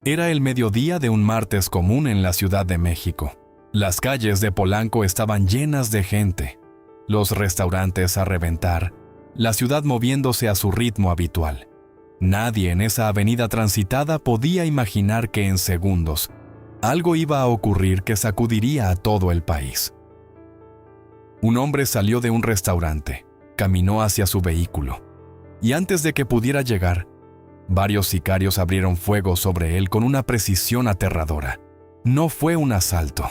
Era el mediodía de un martes común en la Ciudad de México. Las calles de Polanco estaban llenas de gente, los restaurantes a reventar, la ciudad moviéndose a su ritmo habitual. Nadie en esa avenida transitada podía imaginar que en segundos algo iba a ocurrir que sacudiría a todo el país. Un hombre salió de un restaurante, caminó hacia su vehículo, y antes de que pudiera llegar, varios sicarios abrieron fuego sobre él con una precisión aterradora. No fue un asalto,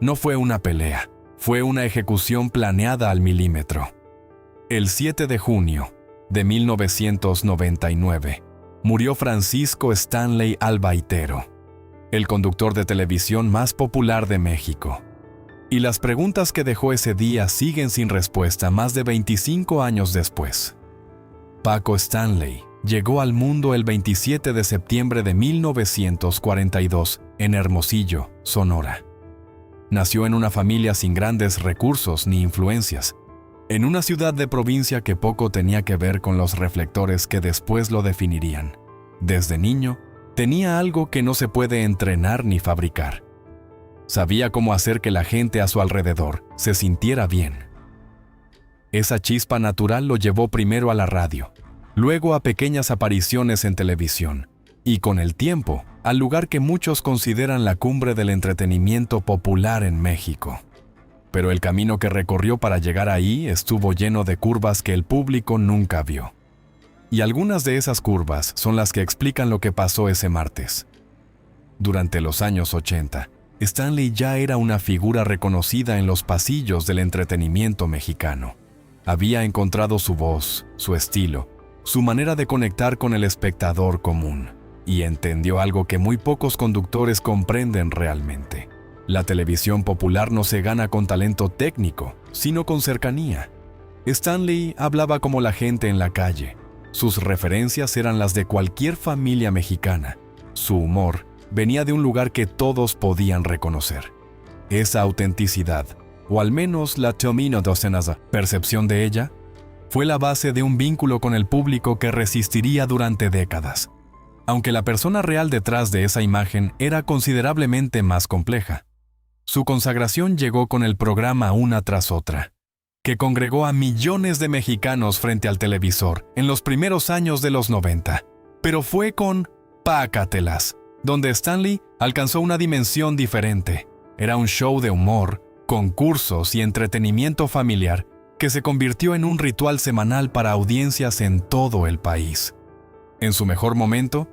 no fue una pelea, fue una ejecución planeada al milímetro. El 7 de junio de 1999, murió Francisco Stanley Albaitero, el conductor de televisión más popular de México. Y las preguntas que dejó ese día siguen sin respuesta más de 25 años después. Paco Stanley llegó al mundo el 27 de septiembre de 1942 en Hermosillo, Sonora. Nació en una familia sin grandes recursos ni influencias, en una ciudad de provincia que poco tenía que ver con los reflectores que después lo definirían. Desde niño, tenía algo que no se puede entrenar ni fabricar. Sabía cómo hacer que la gente a su alrededor se sintiera bien. Esa chispa natural lo llevó primero a la radio, luego a pequeñas apariciones en televisión, y con el tiempo, al lugar que muchos consideran la cumbre del entretenimiento popular en México. Pero el camino que recorrió para llegar ahí estuvo lleno de curvas que el público nunca vio. Y algunas de esas curvas son las que explican lo que pasó ese martes. Durante los años 80, Stanley ya era una figura reconocida en los pasillos del entretenimiento mexicano. Había encontrado su voz, su estilo, su manera de conectar con el espectador común, y entendió algo que muy pocos conductores comprenden realmente. La televisión popular no se gana con talento técnico, sino con cercanía. Stanley hablaba como la gente en la calle. Sus referencias eran las de cualquier familia mexicana. Su humor venía de un lugar que todos podían reconocer. Esa autenticidad, o al menos la percepción de ella, fue la base de un vínculo con el público que resistiría durante décadas, aunque la persona real detrás de esa imagen era considerablemente más compleja. Su consagración llegó con el programa Una tras otra, que congregó a millones de mexicanos frente al televisor en los primeros años de los 90, pero fue con Pácatelas, donde Stanley alcanzó una dimensión diferente. Era un show de humor, concursos y entretenimiento familiar que se convirtió en un ritual semanal para audiencias en todo el país. En su mejor momento,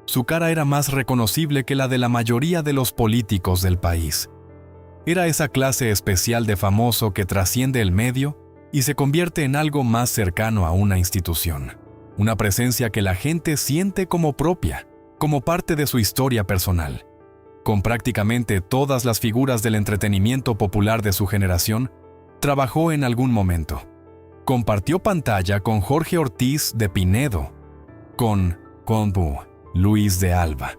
su cara era más reconocible que la de la mayoría de los políticos del país. Era esa clase especial de famoso que trasciende el medio y se convierte en algo más cercano a una institución. Una presencia que la gente siente como propia, como parte de su historia personal. Con prácticamente todas las figuras del entretenimiento popular de su generación, trabajó en algún momento. Compartió pantalla con Jorge Ortiz de Pinedo, con Luis de Alba,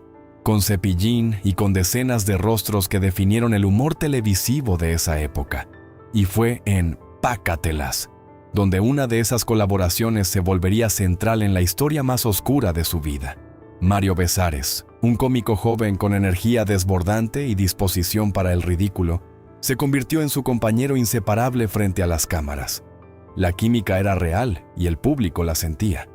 con Cepillín y con decenas de rostros que definieron el humor televisivo de esa época. Y fue en Pácatelas, donde una de esas colaboraciones se volvería central en la historia más oscura de su vida. Mario Besares, un cómico joven con energía desbordante y disposición para el ridículo, se convirtió en su compañero inseparable frente a las cámaras. La química era real y el público la sentía.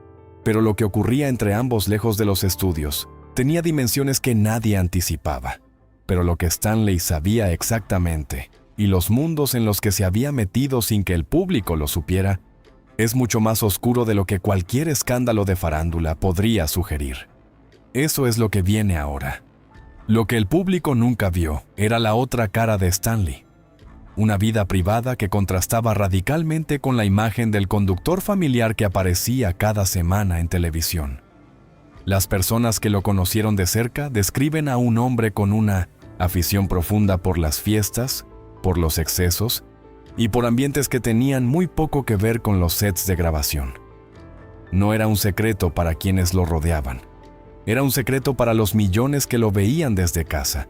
Pero lo que ocurría entre ambos lejos de los estudios tenía dimensiones que nadie anticipaba. Pero lo que Stanley sabía exactamente, y los mundos en los que se había metido sin que el público lo supiera, es mucho más oscuro de lo que cualquier escándalo de farándula podría sugerir. Eso es lo que viene ahora. Lo que el público nunca vio era la otra cara de Stanley. Una vida privada que contrastaba radicalmente con la imagen del conductor familiar que aparecía cada semana en televisión. Las personas que lo conocieron de cerca describen a un hombre con una afición profunda por las fiestas, por los excesos y por ambientes que tenían muy poco que ver con los sets de grabación. No era un secreto para quienes lo rodeaban. Era un secreto para los millones que lo veían desde casa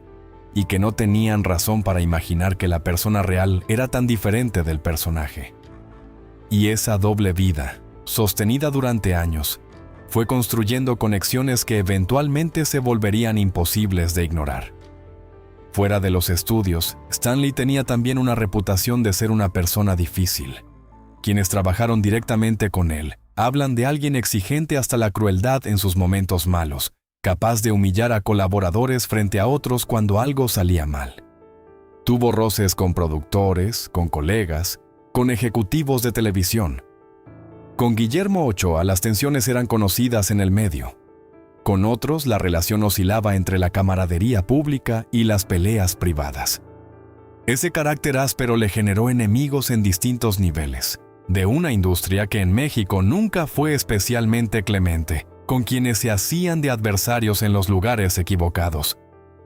y que no tenían razón para imaginar que la persona real era tan diferente del personaje. Y esa doble vida, sostenida durante años, fue construyendo conexiones que eventualmente se volverían imposibles de ignorar. Fuera de los estudios, Stanley tenía también una reputación de ser una persona difícil. Quienes trabajaron directamente con él hablan de alguien exigente hasta la crueldad en sus momentos malos, capaz de humillar a colaboradores frente a otros cuando algo salía mal. Tuvo roces con productores, con colegas, con ejecutivos de televisión. Con Guillermo Ochoa las tensiones eran conocidas en el medio. Con otros la relación oscilaba entre la camaradería pública y las peleas privadas. Ese carácter áspero le generó enemigos en distintos niveles, de una industria que en México nunca fue especialmente clemente, con quienes se hacían de adversarios en los lugares equivocados.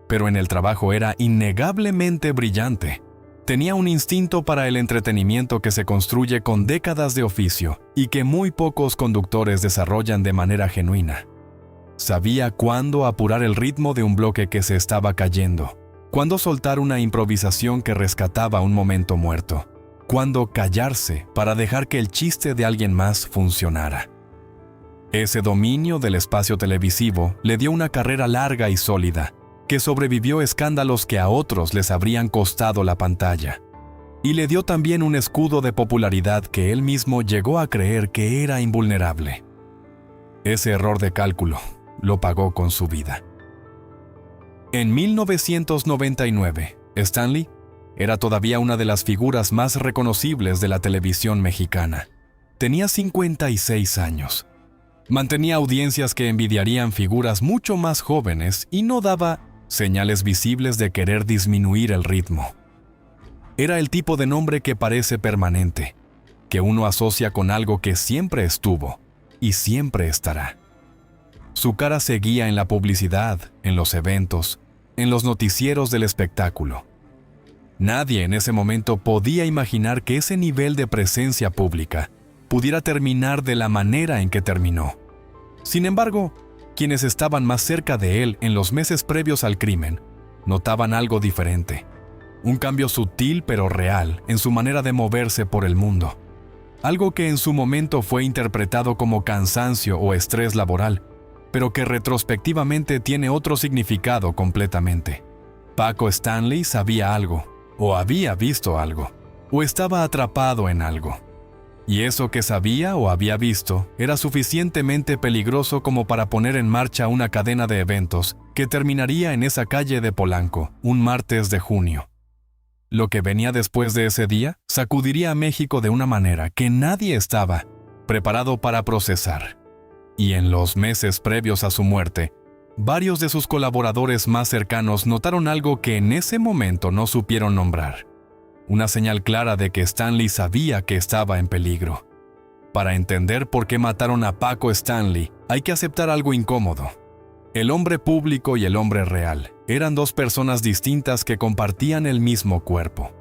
Pero en el trabajo era innegablemente brillante. Tenía un instinto para el entretenimiento que se construye con décadas de oficio y que muy pocos conductores desarrollan de manera genuina. Sabía cuándo apurar el ritmo de un bloque que se estaba cayendo, cuándo soltar una improvisación que rescataba un momento muerto, cuándo callarse para dejar que el chiste de alguien más funcionara. Ese dominio del espacio televisivo le dio una carrera larga y sólida, que sobrevivió escándalos que a otros les habrían costado la pantalla. Y le dio también un escudo de popularidad que él mismo llegó a creer que era invulnerable. Ese error de cálculo lo pagó con su vida. En 1999, Stanley era todavía una de las figuras más reconocibles de la televisión mexicana. Tenía 56 años. Mantenía audiencias que envidiarían figuras mucho más jóvenes y no daba señales visibles de querer disminuir el ritmo. Era el tipo de nombre que parece permanente, que uno asocia con algo que siempre estuvo y siempre estará. Su cara seguía en la publicidad, en los eventos, en los noticieros del espectáculo. Nadie en ese momento podía imaginar que ese nivel de presencia pública pudiera terminar de la manera en que terminó. Sin embargo, quienes estaban más cerca de él en los meses previos al crimen notaban algo diferente. Un cambio sutil pero real en su manera de moverse por el mundo. Algo que en su momento fue interpretado como cansancio o estrés laboral, pero que retrospectivamente tiene otro significado completamente. Paco Stanley sabía algo, o había visto algo, o estaba atrapado en algo. Y eso que sabía o había visto era suficientemente peligroso como para poner en marcha una cadena de eventos que terminaría en esa calle de Polanco, un martes de junio. Lo que venía después de ese día sacudiría a México de una manera que nadie estaba preparado para procesar. Y en los meses previos a su muerte, varios de sus colaboradores más cercanos notaron algo que en ese momento no supieron nombrar. Una señal clara de que Stanley sabía que estaba en peligro. Para entender por qué mataron a Paco Stanley, hay que aceptar algo incómodo. El hombre público y el hombre real eran dos personas distintas que compartían el mismo cuerpo.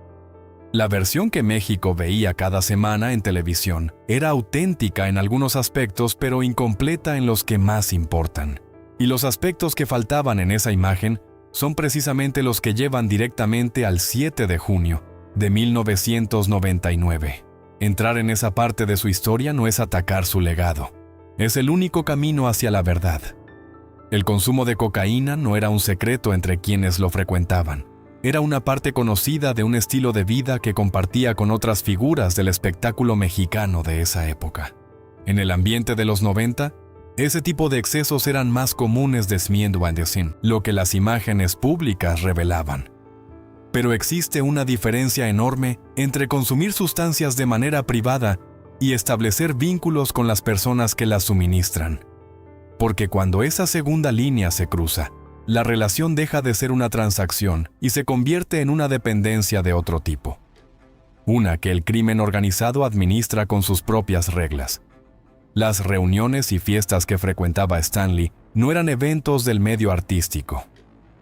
La versión que México veía cada semana en televisión era auténtica en algunos aspectos, pero incompleta en los que más importan. Y los aspectos que faltaban en esa imagen son precisamente los que llevan directamente al 7 de junio de 1999. Entrar en esa parte de su historia no es atacar su legado. Es el único camino hacia la verdad. El consumo de cocaína no era un secreto entre quienes lo frecuentaban. Era una parte conocida de un estilo de vida que compartía con otras figuras del espectáculo mexicano de esa época. En el ambiente de los 90, ese tipo de excesos eran más comunes desmiendo lo que las imágenes públicas revelaban. Pero existe una diferencia enorme entre consumir sustancias de manera privada y establecer vínculos con las personas que las suministran. Porque cuando esa segunda línea se cruza, la relación deja de ser una transacción y se convierte en una dependencia de otro tipo. Una que el crimen organizado administra con sus propias reglas. Las reuniones y fiestas que frecuentaba Stanley no eran eventos del medio artístico.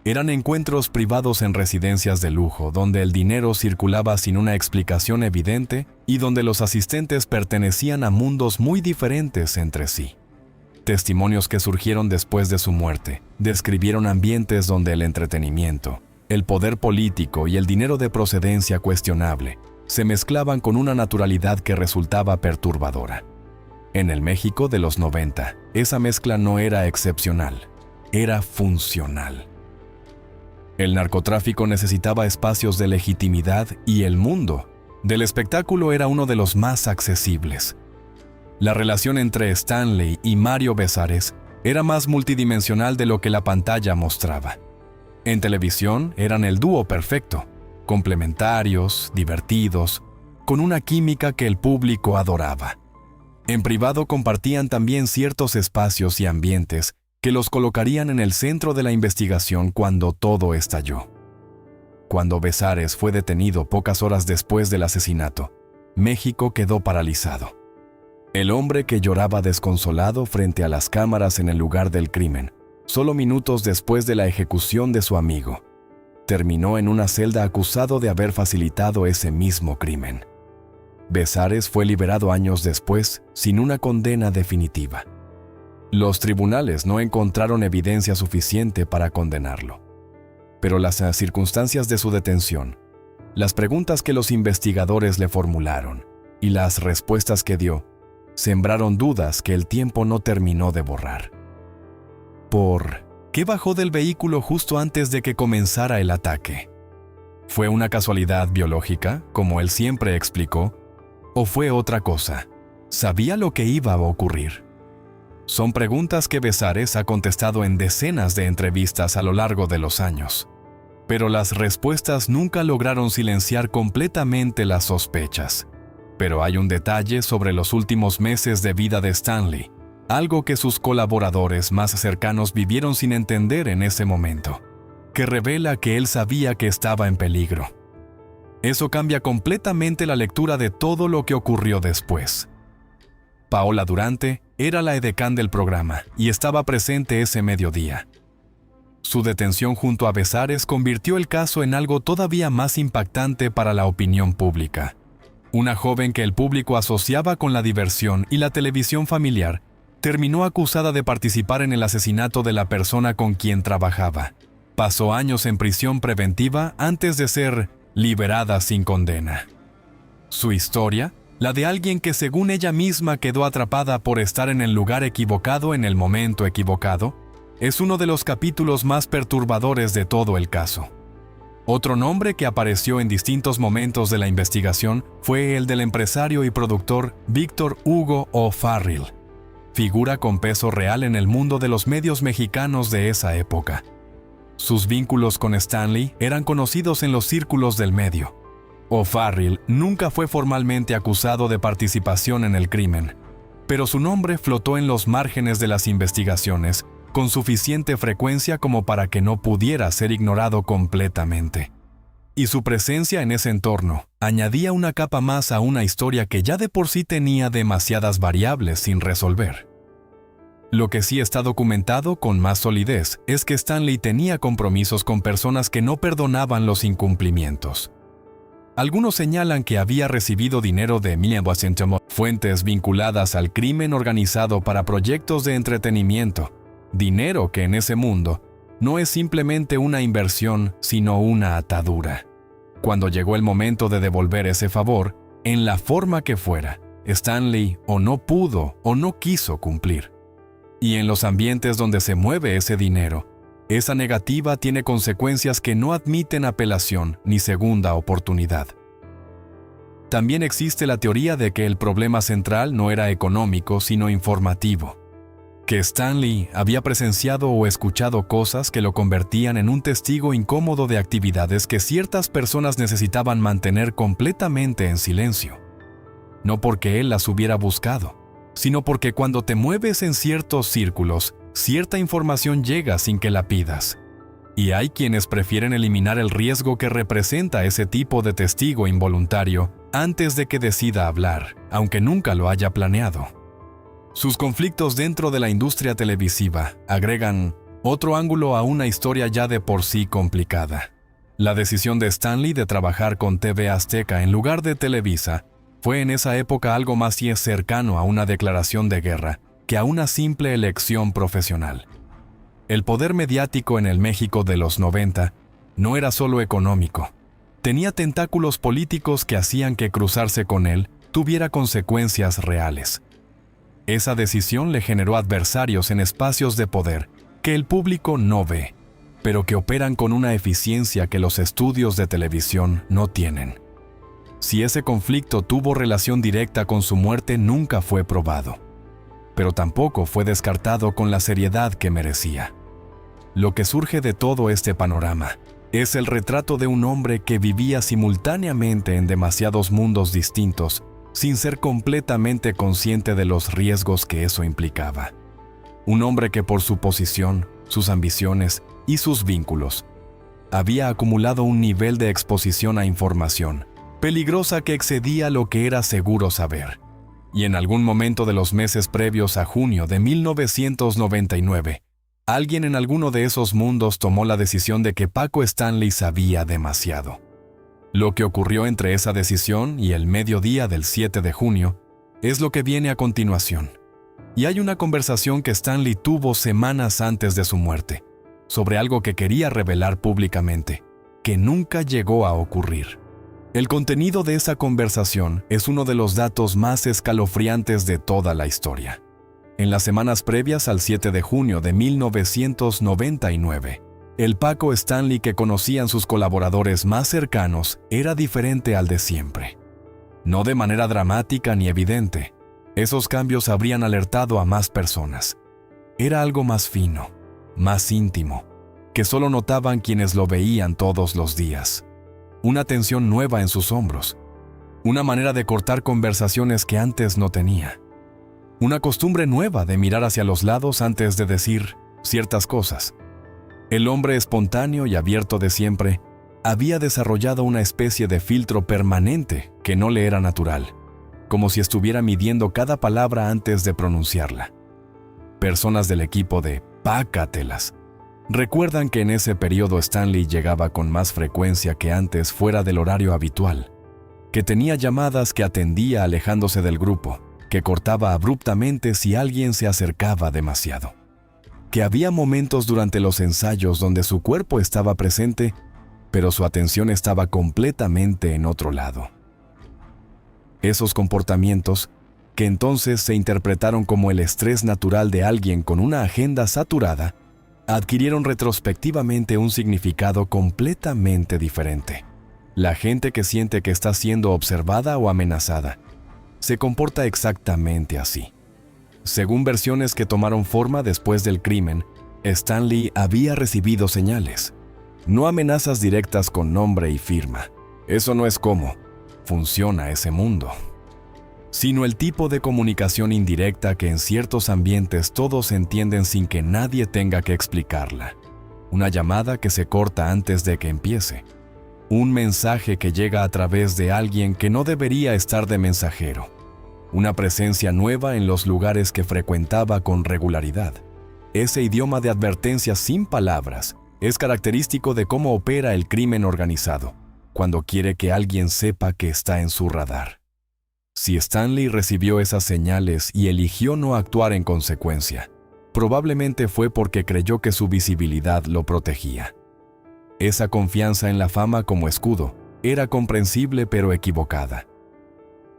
Eran encuentros privados en residencias de lujo, donde el dinero circulaba sin una explicación evidente y donde los asistentes pertenecían a mundos muy diferentes entre sí. Testimonios que surgieron después de su muerte describieron ambientes donde el entretenimiento, el poder político y el dinero de procedencia cuestionable se mezclaban con una naturalidad que resultaba perturbadora. En el México de los 90, esa mezcla no era excepcional, era funcional. El narcotráfico necesitaba espacios de legitimidad y el mundo del espectáculo era uno de los más accesibles. La relación entre Stanley y Mario Besares era más multidimensional de lo que la pantalla mostraba. En televisión eran el dúo perfecto, complementarios, divertidos, con una química que el público adoraba. En privado compartían también ciertos espacios y ambientes que los colocarían en el centro de la investigación cuando todo estalló. Cuando Besares fue detenido pocas horas después del asesinato, México quedó paralizado. El hombre que lloraba desconsolado frente a las cámaras en el lugar del crimen, solo minutos después de la ejecución de su amigo, terminó en una celda acusado de haber facilitado ese mismo crimen. Besares fue liberado años después, sin una condena definitiva. Los tribunales no encontraron evidencia suficiente para condenarlo. Pero las circunstancias de su detención, las preguntas que los investigadores le formularon y las respuestas que dio, sembraron dudas que el tiempo no terminó de borrar. ¿Por qué bajó del vehículo justo antes de que comenzara el ataque? ¿Fue una casualidad biológica, como él siempre explicó? ¿O fue otra cosa? ¿Sabía lo que iba a ocurrir? Son preguntas que Besares ha contestado en decenas de entrevistas a lo largo de los años. Pero las respuestas nunca lograron silenciar completamente las sospechas. Pero hay un detalle sobre los últimos meses de vida de Stanley, algo que sus colaboradores más cercanos vivieron sin entender en ese momento, que revela que él sabía que estaba en peligro. Eso cambia completamente la lectura de todo lo que ocurrió después. Paola Durante era la edecán del programa y estaba presente ese mediodía. Su detención junto a Besares convirtió el caso en algo todavía más impactante para la opinión pública. Una joven que el público asociaba con la diversión y la televisión familiar terminó acusada de participar en el asesinato de la persona con quien trabajaba. Pasó años en prisión preventiva antes de ser liberada sin condena. Su historia, la de alguien que según ella misma quedó atrapada por estar en el lugar equivocado en el momento equivocado, es uno de los capítulos más perturbadores de todo el caso. Otro nombre que apareció en distintos momentos de la investigación fue el del empresario y productor Víctor Hugo O'Farrill, figura con peso real en el mundo de los medios mexicanos de esa época. Sus vínculos con Stanley eran conocidos en los círculos del medio. O'Farrill nunca fue formalmente acusado de participación en el crimen, pero su nombre flotó en los márgenes de las investigaciones con suficiente frecuencia como para que no pudiera ser ignorado completamente. Y su presencia en ese entorno añadía una capa más a una historia que ya de por sí tenía demasiadas variables sin resolver. Lo que sí está documentado con más solidez es que Stanley tenía compromisos con personas que no perdonaban los incumplimientos. Algunos señalan que había recibido dinero de Emilia Washington, fuentes vinculadas al crimen organizado para proyectos de entretenimiento, dinero que en ese mundo no es simplemente una inversión, sino una atadura. Cuando llegó el momento de devolver ese favor, en la forma que fuera, Stanley o no pudo o no quiso cumplir. Y en los ambientes donde se mueve ese dinero, esa negativa tiene consecuencias que no admiten apelación ni segunda oportunidad. También existe la teoría de que el problema central no era económico, sino informativo. Que Stanley había presenciado o escuchado cosas que lo convertían en un testigo incómodo de actividades que ciertas personas necesitaban mantener completamente en silencio. No porque él las hubiera buscado, sino porque cuando te mueves en ciertos círculos, cierta información llega sin que la pidas. Y hay quienes prefieren eliminar el riesgo que representa ese tipo de testigo involuntario antes de que decida hablar, aunque nunca lo haya planeado. Sus conflictos dentro de la industria televisiva agregan otro ángulo a una historia ya de por sí complicada. La decisión de Stanley de trabajar con TV Azteca en lugar de Televisa fue en esa época algo más cercano a una declaración de guerra que a una simple elección profesional. El poder mediático en el México de los 90 no era solo económico. Tenía tentáculos políticos que hacían que cruzarse con él tuviera consecuencias reales. Esa decisión le generó adversarios en espacios de poder que el público no ve, pero que operan con una eficiencia que los estudios de televisión no tienen. Si ese conflicto tuvo relación directa con su muerte nunca fue probado, pero tampoco fue descartado con la seriedad que merecía. Lo que surge de todo este panorama es el retrato de un hombre que vivía simultáneamente en demasiados mundos distintos, sin ser completamente consciente de los riesgos que eso implicaba. Un hombre que por su posición, sus ambiciones y sus vínculos, había acumulado un nivel de exposición a información peligrosa que excedía lo que era seguro saber. Y en algún momento de los meses previos a junio de 1999, alguien en alguno de esos mundos tomó la decisión de que Paco Stanley sabía demasiado. Lo que ocurrió entre esa decisión y el mediodía del 7 de junio es lo que viene a continuación. Y hay una conversación que Stanley tuvo semanas antes de su muerte, sobre algo que quería revelar públicamente, que nunca llegó a ocurrir. El contenido de esa conversación es uno de los datos más escalofriantes de toda la historia. En las semanas previas al 7 de junio de 1999, el Paco Stanley que conocían sus colaboradores más cercanos era diferente al de siempre. No de manera dramática ni evidente, esos cambios habrían alertado a más personas. Era algo más fino, más íntimo, que solo notaban quienes lo veían todos los días. Una tensión nueva en sus hombros, una manera de cortar conversaciones que antes no tenía. Una costumbre nueva de mirar hacia los lados antes de decir ciertas cosas. El hombre espontáneo y abierto de siempre había desarrollado una especie de filtro permanente que no le era natural, como si estuviera midiendo cada palabra antes de pronunciarla. Personas del equipo de Pácatelas recuerdan que en ese periodo Stanley llegaba con más frecuencia que antes fuera del horario habitual, que tenía llamadas que atendía alejándose del grupo, que cortaba abruptamente si alguien se acercaba demasiado, que había momentos durante los ensayos donde su cuerpo estaba presente, pero su atención estaba completamente en otro lado. Esos comportamientos, que entonces se interpretaron como el estrés natural de alguien con una agenda saturada, adquirieron retrospectivamente un significado completamente diferente. La gente que siente que está siendo observada o amenazada se comporta exactamente así. Según versiones que tomaron forma después del crimen, Stanley había recibido señales, no amenazas directas con nombre y firma. Eso no es cómo funciona ese mundo, sino el tipo de comunicación indirecta que en ciertos ambientes todos entienden sin que nadie tenga que explicarla. Una llamada que se corta antes de que empiece. Un mensaje que llega a través de alguien que no debería estar de mensajero. Una presencia nueva en los lugares que frecuentaba con regularidad. Ese idioma de advertencia sin palabras es característico de cómo opera el crimen organizado, cuando quiere que alguien sepa que está en su radar. Si Stanley recibió esas señales y eligió no actuar en consecuencia, probablemente fue porque creyó que su visibilidad lo protegía. Esa confianza en la fama como escudo era comprensible pero equivocada.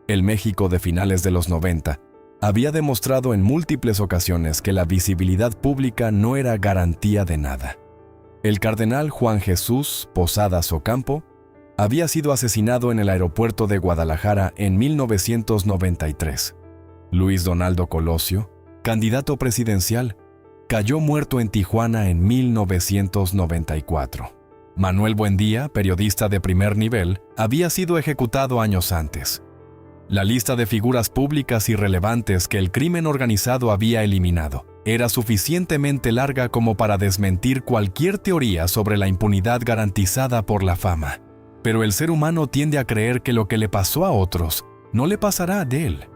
El México de finales de los 90 había demostrado en múltiples ocasiones que la visibilidad pública no era garantía de nada. El cardenal Juan Jesús Posadas Ocampo había sido asesinado en el aeropuerto de Guadalajara en 1993. Luis Donaldo Colosio, candidato presidencial, cayó muerto en Tijuana en 1994. Manuel Buendía, periodista de primer nivel, había sido ejecutado años antes. La lista de figuras públicas irrelevantes que el crimen organizado había eliminado era suficientemente larga como para desmentir cualquier teoría sobre la impunidad garantizada por la fama. Pero el ser humano tiende a creer que lo que le pasó a otros no le pasará a él.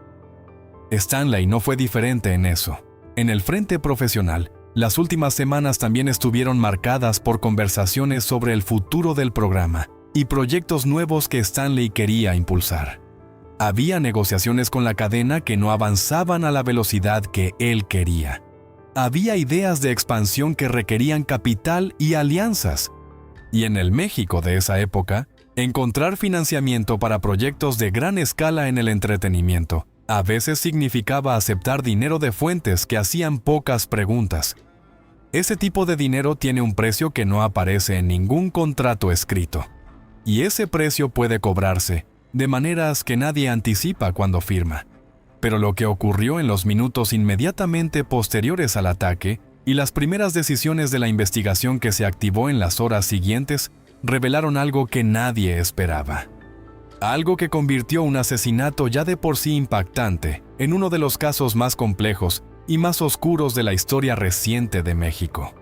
Stanley no fue diferente en eso. En el frente profesional, las últimas semanas también estuvieron marcadas por conversaciones sobre el futuro del programa y proyectos nuevos que Stanley quería impulsar. Había negociaciones con la cadena que no avanzaban a la velocidad que él quería. Había ideas de expansión que requerían capital y alianzas. Y en el México de esa época, encontrar financiamiento para proyectos de gran escala en el entretenimiento A veces significaba aceptar dinero de fuentes que hacían pocas preguntas. Ese tipo de dinero tiene un precio que no aparece en ningún contrato escrito. Y ese precio puede cobrarse de maneras que nadie anticipa cuando firma. Pero lo que ocurrió en los minutos inmediatamente posteriores al ataque y las primeras decisiones de la investigación que se activó en las horas siguientes revelaron algo que nadie esperaba. Algo que convirtió un asesinato ya de por sí impactante en uno de los casos más complejos y más oscuros de la historia reciente de México.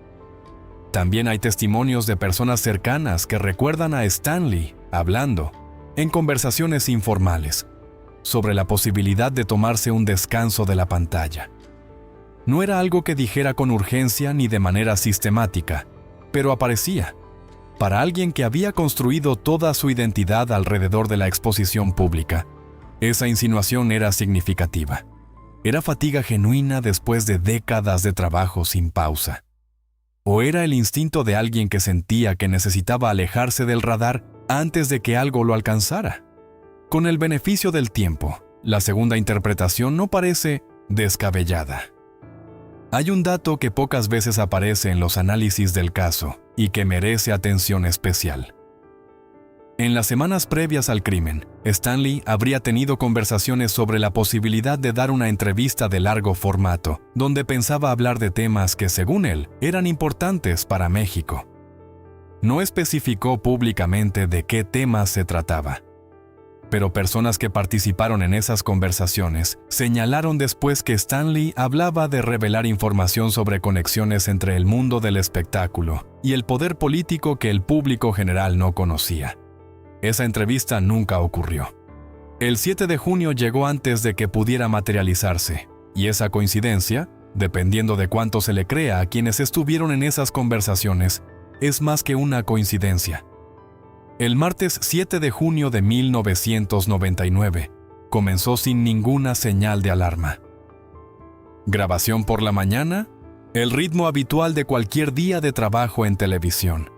También hay testimonios de personas cercanas que recuerdan a Stanley hablando, en conversaciones informales, sobre la posibilidad de tomarse un descanso de la pantalla. No era algo que dijera con urgencia ni de manera sistemática, pero aparecía. Para alguien que había construido toda su identidad alrededor de la exposición pública, esa insinuación era significativa. Era fatiga genuina después de décadas de trabajo sin pausa. ¿O era el instinto de alguien que sentía que necesitaba alejarse del radar antes de que algo lo alcanzara? Con el beneficio del tiempo, la segunda interpretación no parece descabellada. Hay un dato que pocas veces aparece en los análisis del caso y que merece atención especial. En las semanas previas al crimen, Stanley habría tenido conversaciones sobre la posibilidad de dar una entrevista de largo formato, donde pensaba hablar de temas que, según él, eran importantes para México. No especificó públicamente de qué temas se trataba, pero personas que participaron en esas conversaciones señalaron después que Stanley hablaba de revelar información sobre conexiones entre el mundo del espectáculo y el poder político que el público general no conocía. Esa entrevista nunca ocurrió. El 7 de junio llegó antes de que pudiera materializarse, y esa coincidencia, dependiendo de cuánto se le crea a quienes estuvieron en esas conversaciones, es más que una coincidencia. El martes 7 de junio de 1999 comenzó sin ninguna señal de alarma. Grabación por la mañana, el ritmo habitual de cualquier día de trabajo en televisión.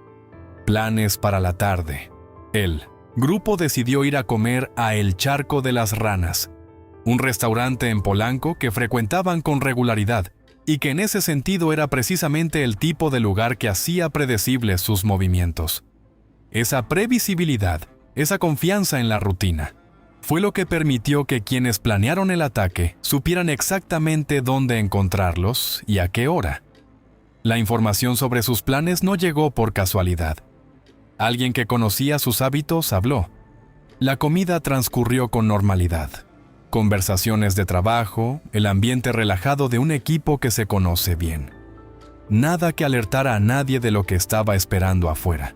Planes para la tarde. El grupo decidió ir a comer a El Charco de las Ranas, un restaurante en Polanco que frecuentaban con regularidad y que en ese sentido era precisamente el tipo de lugar que hacía predecibles sus movimientos. Esa previsibilidad, esa confianza en la rutina, fue lo que permitió que quienes planearon el ataque supieran exactamente dónde encontrarlos y a qué hora. La información sobre sus planes no llegó por casualidad. Alguien que conocía sus hábitos habló. La comida transcurrió con normalidad. Conversaciones de trabajo, el ambiente relajado de un equipo que se conoce bien. Nada que alertara a nadie de lo que estaba esperando afuera.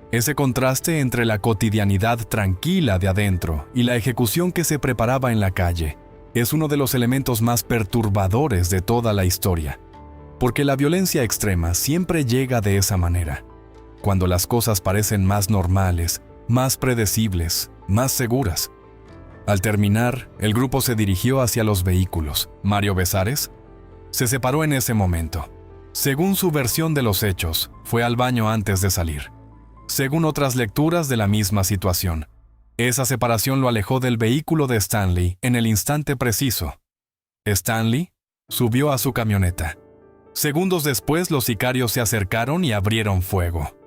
Ese contraste entre la cotidianidad tranquila de adentro y la ejecución que se preparaba en la calle es uno de los elementos más perturbadores de toda la historia, porque la violencia extrema siempre llega de esa manera, cuando las cosas parecen más normales, más predecibles, más seguras. Al terminar, el grupo se dirigió hacia los vehículos. Mario Besares se separó en ese momento. Según su versión de los hechos, fue al baño antes de salir. Según otras lecturas de la misma situación, esa separación lo alejó del vehículo de Stanley en el instante preciso. Stanley subió a su camioneta. Segundos después, los sicarios se acercaron y abrieron fuego.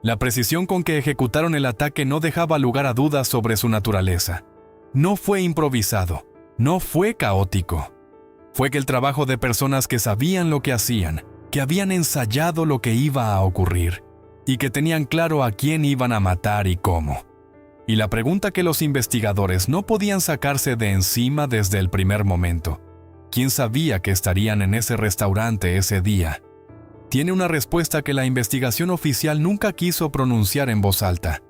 La precisión con que ejecutaron el ataque no dejaba lugar a dudas sobre su naturaleza. No fue improvisado, no fue caótico. Fue que el trabajo de personas que sabían lo que hacían, que habían ensayado lo que iba a ocurrir y que tenían claro a quién iban a matar y cómo. Y la pregunta que los investigadores no podían sacarse de encima desde el primer momento: ¿quién sabía que estarían en ese restaurante ese día? Tiene una respuesta que la investigación oficial nunca quiso pronunciar en voz alta.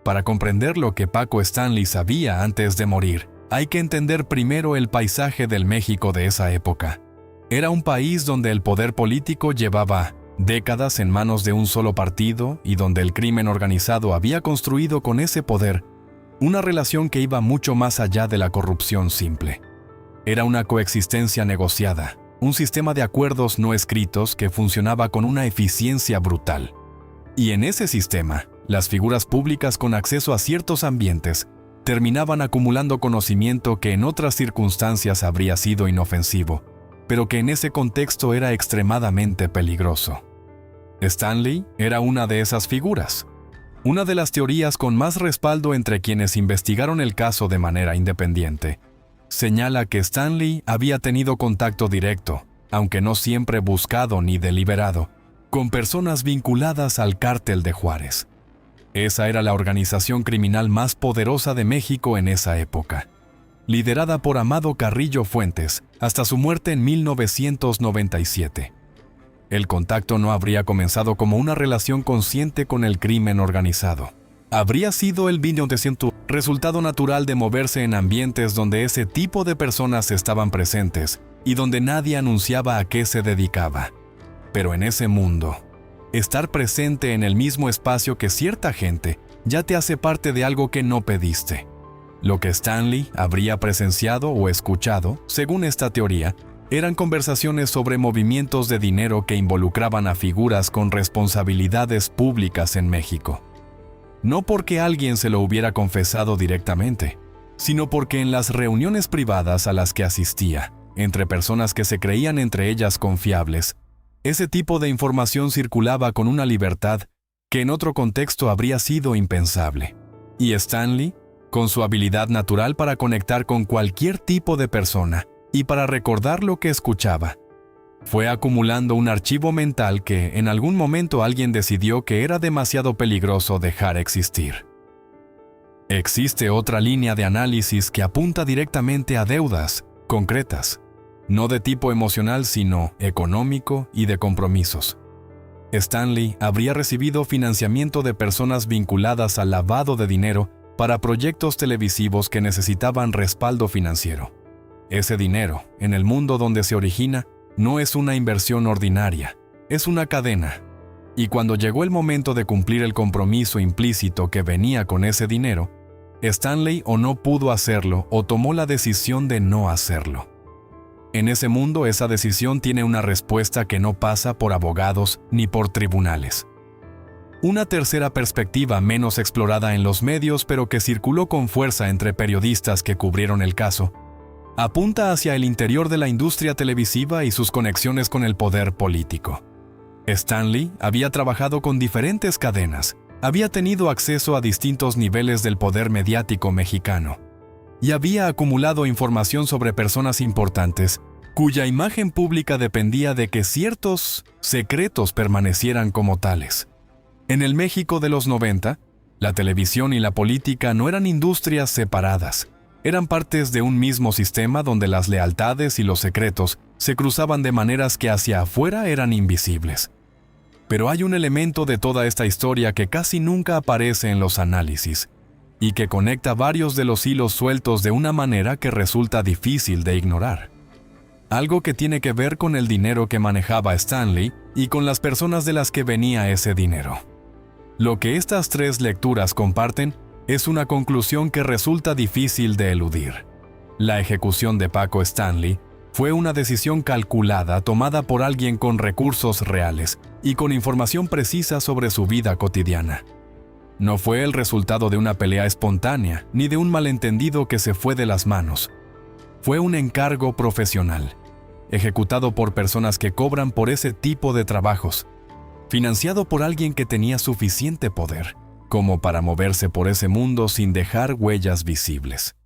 Para comprender lo que Paco Stanley sabía antes de morir, hay que entender primero el paisaje del México de esa época. Era un país donde el poder político llevaba décadas en manos de un solo partido y donde el crimen organizado había construido con ese poder una relación que iba mucho más allá de la corrupción simple. Era una coexistencia negociada, un sistema de acuerdos no escritos que funcionaba con una eficiencia brutal. Y en ese sistema, las figuras públicas con acceso a ciertos ambientes terminaban acumulando conocimiento que en otras circunstancias habría sido inofensivo, pero que en ese contexto era extremadamente peligroso. Stanley era una de esas figuras. Una de las teorías con más respaldo entre quienes investigaron el caso de manera independiente señala que Stanley había tenido contacto directo, aunque no siempre buscado ni deliberado, con personas vinculadas al Cártel de Juárez. Esa era la organización criminal más poderosa de México en esa época, liderada por Amado Carrillo Fuentes hasta su muerte en 1997. El contacto no habría comenzado como una relación consciente con el crimen organizado. Habría sido el resultado natural de moverse en ambientes donde ese tipo de personas estaban presentes y donde nadie anunciaba a qué se dedicaba. Pero en ese mundo, estar presente en el mismo espacio que cierta gente ya te hace parte de algo que no pediste. Lo que Stanley habría presenciado o escuchado, según esta teoría, eran conversaciones sobre movimientos de dinero que involucraban a figuras con responsabilidades públicas en México. No porque alguien se lo hubiera confesado directamente, sino porque en las reuniones privadas a las que asistía, entre personas que se creían entre ellas confiables, ese tipo de información circulaba con una libertad que en otro contexto habría sido impensable. Y Stanley, con su habilidad natural para conectar con cualquier tipo de persona y para recordar lo que escuchaba, fue acumulando un archivo mental que en algún momento alguien decidió que era demasiado peligroso dejar existir. Existe otra línea de análisis que apunta directamente a deudas concretas, no de tipo emocional sino económico y de compromisos. Stanley habría recibido financiamiento de personas vinculadas al lavado de dinero para proyectos televisivos que necesitaban respaldo financiero. Ese dinero, en el mundo donde se origina, no es una inversión ordinaria, es una cadena. Y cuando llegó el momento de cumplir el compromiso implícito que venía con ese dinero, Stanley o no pudo hacerlo o tomó la decisión de no hacerlo. En ese mundo esa decisión tiene una respuesta que no pasa por abogados ni por tribunales. Una tercera perspectiva menos explorada en los medios pero que circuló con fuerza entre periodistas que cubrieron el caso, apunta hacia el interior de la industria televisiva y sus conexiones con el poder político. Stanley había trabajado con diferentes cadenas, había tenido acceso a distintos niveles del poder mediático mexicano y había acumulado información sobre personas importantes cuya imagen pública dependía de que ciertos secretos permanecieran como tales. En el México de los 90, la televisión y la política no eran industrias separadas. Eran partes de un mismo sistema donde las lealtades y los secretos se cruzaban de maneras que hacia afuera eran invisibles. Pero hay un elemento de toda esta historia que casi nunca aparece en los análisis y que conecta varios de los hilos sueltos de una manera que resulta difícil de ignorar. Algo que tiene que ver con el dinero que manejaba Stanley y con las personas de las que venía ese dinero. Lo que estas tres lecturas comparten es una conclusión que resulta difícil de eludir. La ejecución de Paco Stanley fue una decisión calculada tomada por alguien con recursos reales y con información precisa sobre su vida cotidiana. No fue el resultado de una pelea espontánea ni de un malentendido que se fue de las manos. Fue un encargo profesional, ejecutado por personas que cobran por ese tipo de trabajos, financiado por alguien que tenía suficiente poder como para moverse por ese mundo sin dejar huellas visibles.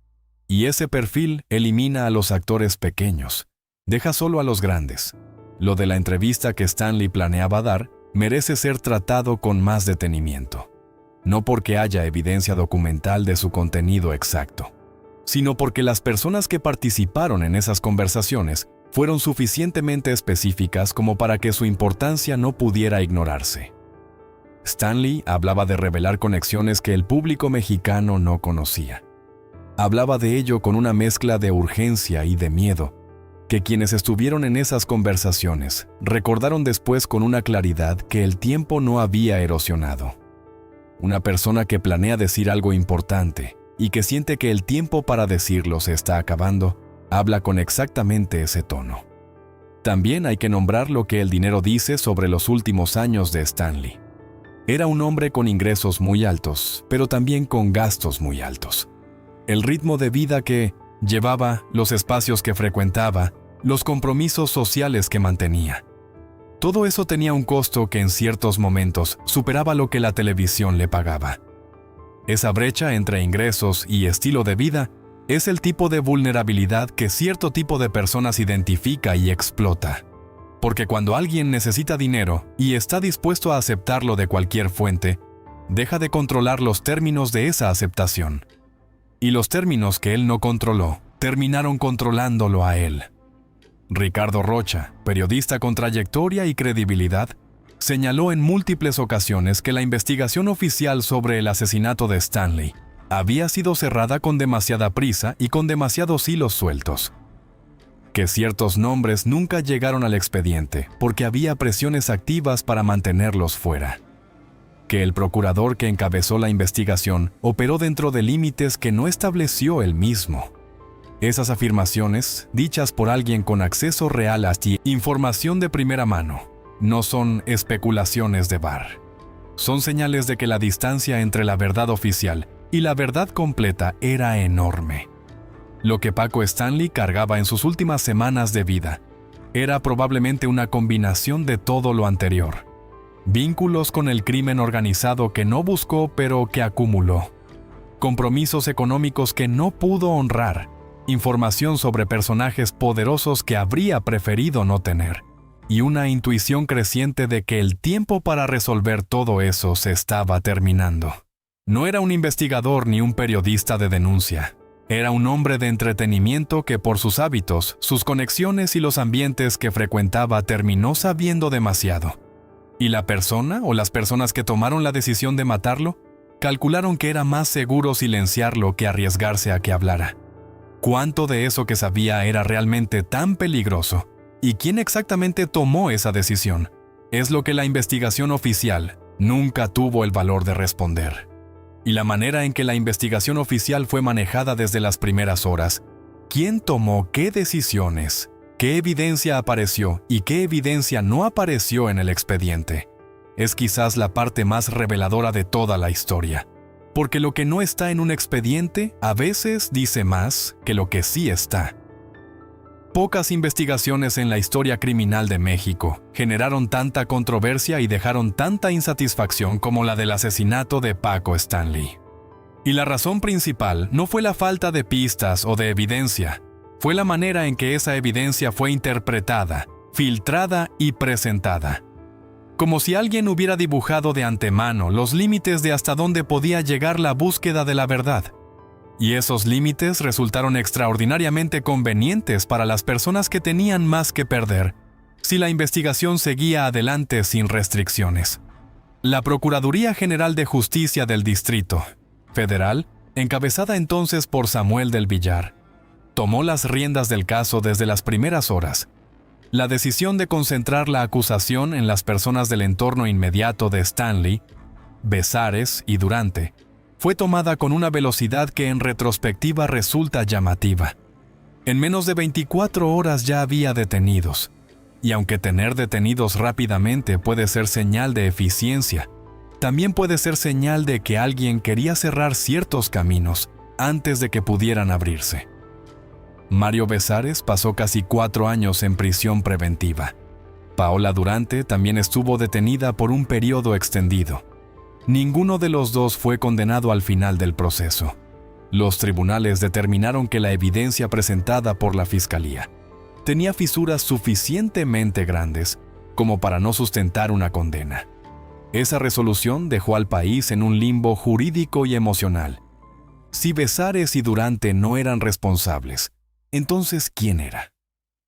Y ese perfil elimina a los actores pequeños, deja solo a los grandes. Lo de la entrevista que Stanley planeaba dar merece ser tratado con más detenimiento. No porque haya evidencia documental de su contenido exacto, sino porque las personas que participaron en esas conversaciones fueron suficientemente específicas como para que su importancia no pudiera ignorarse. Stanley hablaba de revelar conexiones que el público mexicano no conocía. Hablaba de ello con una mezcla de urgencia y de miedo, que quienes estuvieron en esas conversaciones recordaron después con una claridad que el tiempo no había erosionado. Una persona que planea decir algo importante y que siente que el tiempo para decirlo se está acabando, habla con exactamente ese tono. También hay que nombrar lo que el dinero dice sobre los últimos años de Stanley. Era un hombre con ingresos muy altos, pero también con gastos muy altos. el ritmo de vida que llevaba, los espacios que frecuentaba, los compromisos sociales que mantenía. Todo eso tenía un costo que en ciertos momentos superaba lo que la televisión le pagaba. Esa brecha entre ingresos y estilo de vida es el tipo de vulnerabilidad que cierto tipo de personas identifica y explota. Porque cuando alguien necesita dinero y está dispuesto a aceptarlo de cualquier fuente, deja de controlar los términos de esa aceptación. Y los términos que él no controló, terminaron controlándolo a él. Ricardo Rocha, periodista con trayectoria y credibilidad, señaló en múltiples ocasiones que la investigación oficial sobre el asesinato de Stanley había sido cerrada con demasiada prisa y con demasiados hilos sueltos. Que ciertos nombres nunca llegaron al expediente porque había presiones activas para mantenerlos fuera. Que el procurador que encabezó la investigación operó dentro de límites que no estableció él mismo. Esas afirmaciones, dichas por alguien con acceso real a información de primera mano, no son especulaciones de bar. Son señales de que la distancia entre la verdad oficial y la verdad completa era enorme. Lo que Paco Stanley cargaba en sus últimas semanas de vida era probablemente una combinación de todo lo anterior. Vínculos con el crimen organizado que no buscó pero que acumuló. Compromisos económicos que no pudo honrar. Información sobre personajes poderosos que habría preferido no tener. Y una intuición creciente de que el tiempo para resolver todo eso se estaba terminando. No era un investigador ni un periodista de denuncia. Era un hombre de entretenimiento que por sus hábitos, sus conexiones y los ambientes que frecuentaba terminó sabiendo demasiado. ¿Y la persona o las personas que tomaron la decisión de matarlo? Calcularon que era más seguro silenciarlo que arriesgarse a que hablara. ¿Cuánto de eso que sabía era realmente tan peligroso? ¿Y quién exactamente tomó esa decisión? Es lo que la investigación oficial nunca tuvo el valor de responder. Y la manera en que la investigación oficial fue manejada desde las primeras horas, ¿quién tomó qué decisiones? ¿Qué evidencia apareció y qué evidencia no apareció en el expediente? Es quizás la parte más reveladora de toda la historia. Porque lo que no está en un expediente a veces dice más que lo que sí está. Pocas investigaciones en la historia criminal de México generaron tanta controversia y dejaron tanta insatisfacción como la del asesinato de Paco Stanley. Y la razón principal no fue la falta de pistas o de evidencia, fue la manera en que esa evidencia fue interpretada, filtrada y presentada. Como si alguien hubiera dibujado de antemano los límites de hasta dónde podía llegar la búsqueda de la verdad. Y esos límites resultaron extraordinariamente convenientes para las personas que tenían más que perder, si la investigación seguía adelante sin restricciones. La Procuraduría General de Justicia del Distrito Federal, encabezada entonces por Samuel del Villar, tomó las riendas del caso desde las primeras horas. La decisión de concentrar la acusación en las personas del entorno inmediato de Stanley, Besares y Durante, fue tomada con una velocidad que en retrospectiva resulta llamativa. En menos de 24 horas ya había detenidos, y aunque tener detenidos rápidamente puede ser señal de eficiencia, también puede ser señal de que alguien quería cerrar ciertos caminos antes de que pudieran abrirse. Mario Besares pasó casi 4 años en prisión preventiva. Paola Durante también estuvo detenida por un periodo extendido. Ninguno de los dos fue condenado al final del proceso. Los tribunales determinaron que la evidencia presentada por la Fiscalía tenía fisuras suficientemente grandes como para no sustentar una condena. Esa resolución dejó al país en un limbo jurídico y emocional. Si Besares y Durante no eran responsables, entonces, ¿quién era?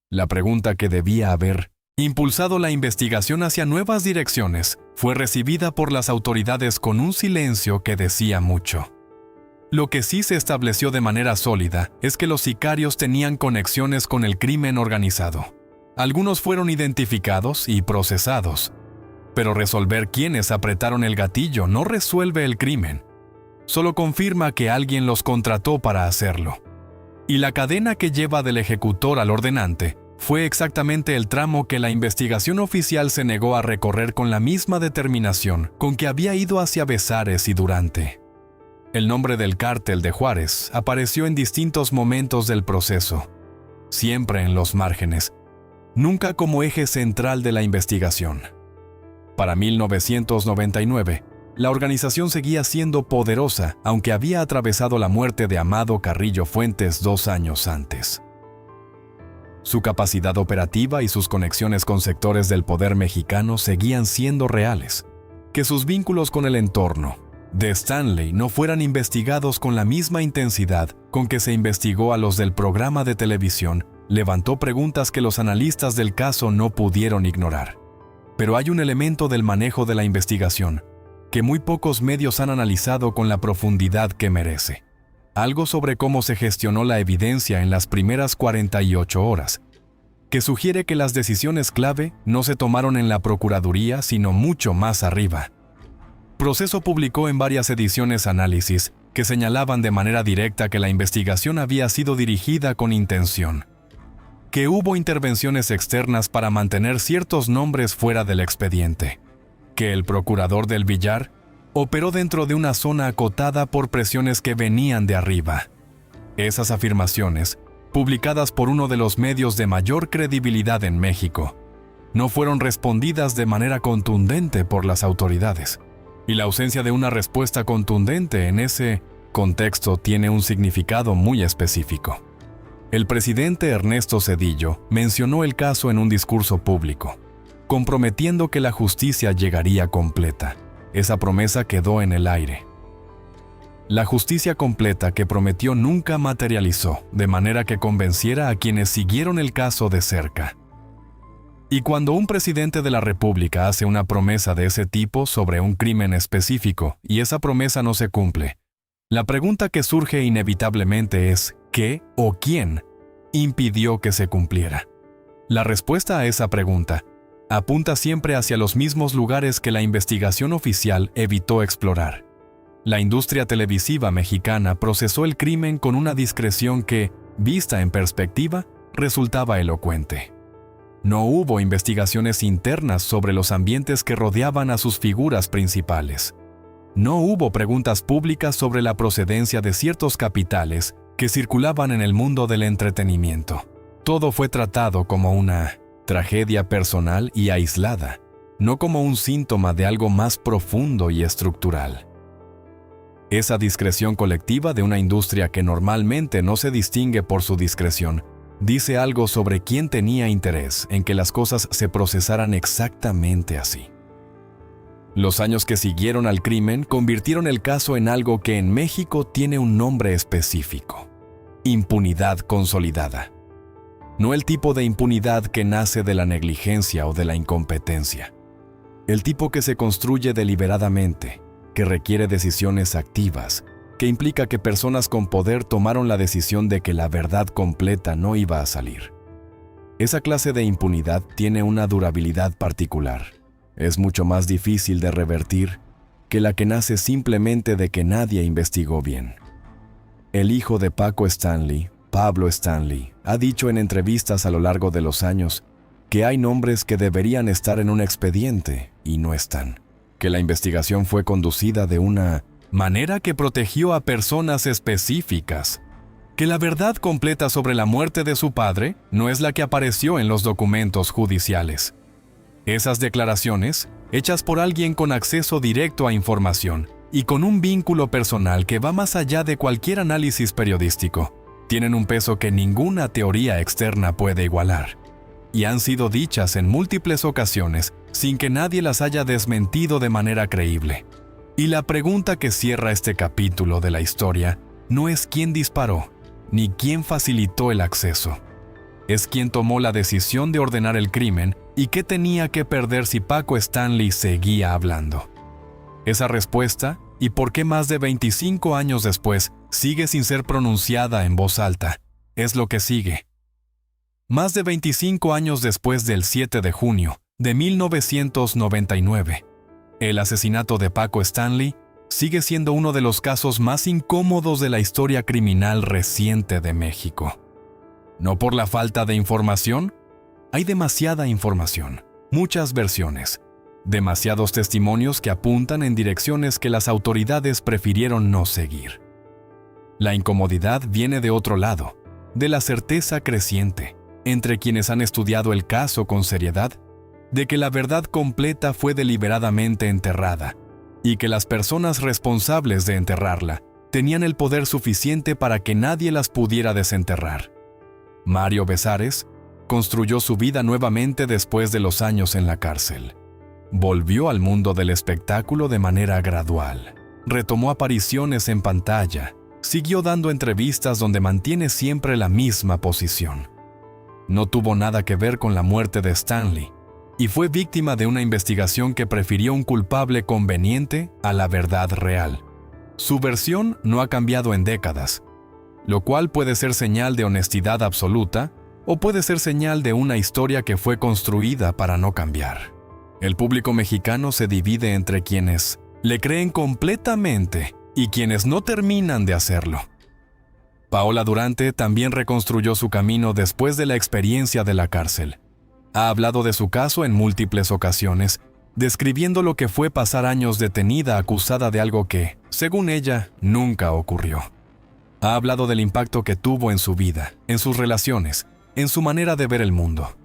La pregunta que debía haber impulsado la investigación hacia nuevas direcciones fue recibida por las autoridades con un silencio que decía mucho. Lo que sí se estableció de manera sólida es que los sicarios tenían conexiones con el crimen organizado. Algunos fueron identificados y procesados. Pero resolver quiénes apretaron el gatillo no resuelve el crimen. Solo confirma que alguien los contrató para hacerlo. Y la cadena que lleva del ejecutor al ordenante fue exactamente el tramo que la investigación oficial se negó a recorrer con la misma determinación con que había ido hacia Besares y Durante. El nombre del cártel de Juárez apareció en distintos momentos del proceso, siempre en los márgenes, nunca como eje central de la investigación. Para 1999, la organización seguía siendo poderosa, aunque había atravesado la muerte de Amado Carrillo Fuentes 2 años antes. Su capacidad operativa y sus conexiones con sectores del poder mexicano seguían siendo reales. Que sus vínculos con el entorno de Stanley no fueran investigados con la misma intensidad con que se investigó a los del programa de televisión levantó preguntas que los analistas del caso no pudieron ignorar. Pero hay un elemento del manejo de la investigación que muy pocos medios han analizado con la profundidad que merece. Algo sobre cómo se gestionó la evidencia en las primeras 48 horas, que sugiere que las decisiones clave no se tomaron en la Procuraduría, sino mucho más arriba. Proceso publicó en varias ediciones análisis que señalaban de manera directa que la investigación había sido dirigida con intención, que hubo intervenciones externas para mantener ciertos nombres fuera del expediente, que el procurador del Villar operó dentro de una zona acotada por presiones que venían de arriba. Esas afirmaciones, publicadas por uno de los medios de mayor credibilidad en México, no fueron respondidas de manera contundente por las autoridades. Y la ausencia de una respuesta contundente en ese contexto tiene un significado muy específico. El presidente Ernesto Zedillo mencionó el caso en un discurso público, comprometiendo que la justicia llegaría completa. Esa promesa quedó en el aire. La justicia completa que prometió nunca materializó, de manera que convenciera a quienes siguieron el caso de cerca. Y cuando un presidente de la República hace una promesa de ese tipo sobre un crimen específico y esa promesa no se cumple, la pregunta que surge inevitablemente es ¿qué o quién impidió que se cumpliera? La respuesta a esa pregunta apunta siempre hacia los mismos lugares que la investigación oficial evitó explorar. La industria televisiva mexicana procesó el crimen con una discreción que, vista en perspectiva, resultaba elocuente. No hubo investigaciones internas sobre los ambientes que rodeaban a sus figuras principales. No hubo preguntas públicas sobre la procedencia de ciertos capitales que circulaban en el mundo del entretenimiento. Todo fue tratado como una tragedia personal y aislada, no como un síntoma de algo más profundo y estructural. Esa discreción colectiva de una industria que normalmente no se distingue por su discreción, dice algo sobre quién tenía interés en que las cosas se procesaran exactamente así. Los años que siguieron al crimen convirtieron el caso en algo que en México tiene un nombre específico: impunidad consolidada. No el tipo de impunidad que nace de la negligencia o de la incompetencia. El tipo que se construye deliberadamente, que requiere decisiones activas, que implica que personas con poder tomaron la decisión de que la verdad completa no iba a salir. Esa clase de impunidad tiene una durabilidad particular. Es mucho más difícil de revertir que la que nace simplemente de que nadie investigó bien. El hijo de Paco Stanley, Pablo Stanley, ha dicho en entrevistas a lo largo de los años que hay nombres que deberían estar en un expediente y no están, que la investigación fue conducida de una manera que protegió a personas específicas, que la verdad completa sobre la muerte de su padre no es la que apareció en los documentos judiciales. Esas declaraciones, hechas por alguien con acceso directo a información y con un vínculo personal que va más allá de cualquier análisis periodístico, tienen un peso que ninguna teoría externa puede igualar, y han sido dichas en múltiples ocasiones sin que nadie las haya desmentido de manera creíble. Y la pregunta que cierra este capítulo de la historia no es quién disparó, ni quién facilitó el acceso. Es quién tomó la decisión de ordenar el crimen y qué tenía que perder si Paco Stanley seguía hablando. Esa respuesta, y por qué más de 25 años después sigue sin ser pronunciada en voz alta, es lo que sigue. Más de 25 años después del 7 de junio de 1999, el asesinato de Paco Stanley sigue siendo uno de los casos más incómodos de la historia criminal reciente de México. No por la falta de información, hay demasiada información, muchas versiones, Demasiados testimonios que apuntan en direcciones que las autoridades prefirieron no seguir. La incomodidad viene de otro lado, de la certeza creciente, entre quienes han estudiado el caso con seriedad, de que la verdad completa fue deliberadamente enterrada y que las personas responsables de enterrarla tenían el poder suficiente para que nadie las pudiera desenterrar. Mario Besares construyó su vida nuevamente después de los años en la cárcel. Volvió al mundo del espectáculo de manera gradual. Retomó apariciones en pantalla. Siguió dando entrevistas donde mantiene siempre la misma posición. No tuvo nada que ver con la muerte de Stanley y fue víctima de una investigación que prefirió un culpable conveniente a la verdad real. Su versión no ha cambiado en décadas, lo cual puede ser señal de honestidad absoluta o puede ser señal de una historia que fue construida para no cambiar. El público mexicano se divide entre quienes le creen completamente y quienes no terminan de hacerlo. Paola Durante también reconstruyó su camino después de la experiencia de la cárcel. Ha hablado de su caso en múltiples ocasiones, describiendo lo que fue pasar años detenida acusada de algo que, según ella, nunca ocurrió. Ha hablado del impacto que tuvo en su vida, en sus relaciones, en su manera de ver el mundo.